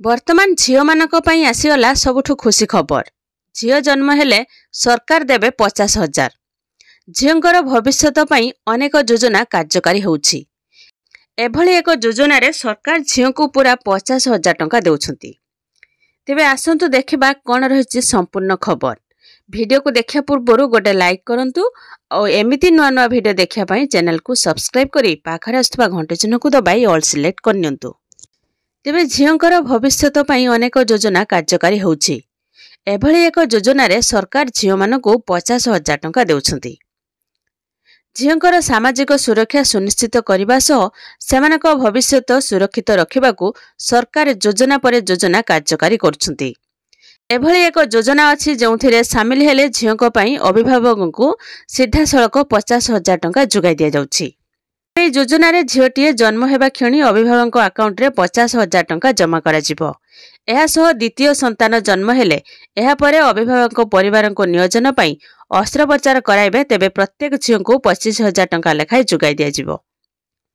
वर्तमान झील मानक पई आसीगला सबुठु खुशी खबर। झील जन्म हेले सरकार देबे 50,000। झीलंकर भविष्यत पई अनेक योजना कार्यकारी होउछि। एभली एक योजना रे सरकार झील को पूरा 50,000 टंका देउछंती। तेबे आसंतु देखिबा कोन रहिछि संपूर्ण खबर। वीडियो को देखिया पूर्वरु गोटे लाइक करंतु और एमिति नुआ नुआ वीडियो देखिया पई चैनल को सब्सक्राइब करी पाखरे आस्थबा घंटे चिन्ह को दबाई ऑल सिलेक्ट करनियंतु। तेबे झीलंकर भविष्यत पई अनेक योजना कार्यकारी होउछि। एभली एक योजना रे सरकार झील मानकु 50,000 टंका देउछंती। झीलंकर सामाजिक सुरक्षा सुनिश्चित करबा सह सेमानक भविष्यत सुरक्षित रखिबाकू सरकार योजना पर योजना कार्यकारी करछंती। एभली एक योजना अछि जोंथिरे शामिल हेले झीलंक पई अभिभावकଙ୍କୁ सीधा सड़क 50,000 टंका जुगाई दिया जाउछि। ए योजना रे झीलटीए जन्म हेबा क्षणी अभिभावक अकाउंट रे 50,000 टंका जमा करा जिवो। एहा सह द्वितीय संतान जन्म हेले एहा परे अभिभावक परिवार को नियोजन पई अस्त्रोपचार कराइबे तेबे प्रत्येक झील को 25,000 टंका लेखाय जुगाई दिया जिवो।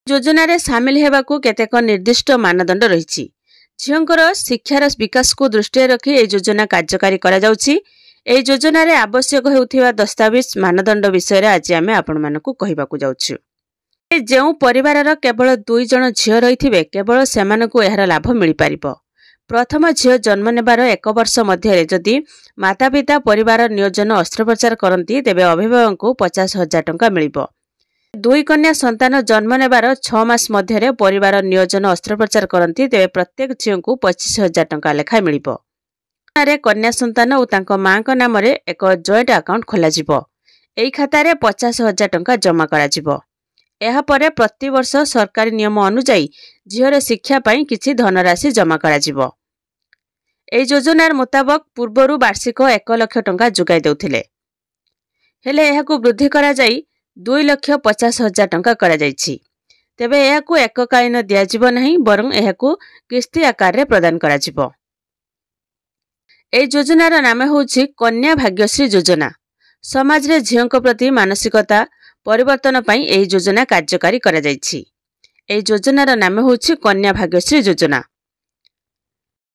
योजना रे शामिल हेबाकू केतेक निर्दिष्ट मानदंड रहिछि। झीलंकर शिक्षार विकास को दृष्टि रखी ए योजना कार्यकारी करा जाउछि। ए योजना रे आवश्यक हेउथिबा दस्तावेज मानदंड विषय रे आज आमे आपण मानकू कहिबाकू जाउछु। जो परिवार केवल 2 जन झील रही केवल सेमानकू एहार लाभ मिल पारिबो। प्रथम झील जन्म नेबार 1 वर्ष मध्य जदि माता पिता परिवार नियोजन अस्त्रोपचार करती तेबे अभिभावक को 50,000 टंका मिलिबो। 2 कन्या संतान जन्म नेबार 6 मास मध्य परिवार नियोजन अस्त्रोपचार करती तेबे प्रत्येक झील को 25,000 टंका लेखा मिलिबो। कन्या संतान और तांको मां को नाम रे एक जॉइंट अकाउंट खोला जिवो। एई खाता रे 50,000 टंका जमा करा जिवो। एहा परे प्रति वर्ष सरकारी नियम अनुसार झील शिक्षा पई किछि धनराशि जमा करा जिवो। ए योजनार मुताबक पूर्वरु वार्षिक 1 लाख टंका जुगाई देउथिले हेले एहाकू वृद्धि करा जाई 2,50,000 टंका करा जाईछि। तेबे एहाकू एककालीन दिया जिवो नाही बरং एहाकू किस्ती आकार रे प्रदान करा जिवो। ए योजनार नाम होछि कन्या भाग्यश्री योजना। समाज रे झीलंक प्रति मानसिकता परिवर्तन पई एही योजना कार्यकारी करा जाईछि। एही योजनार नाम होछि कन्या भाग्यश्री योजना।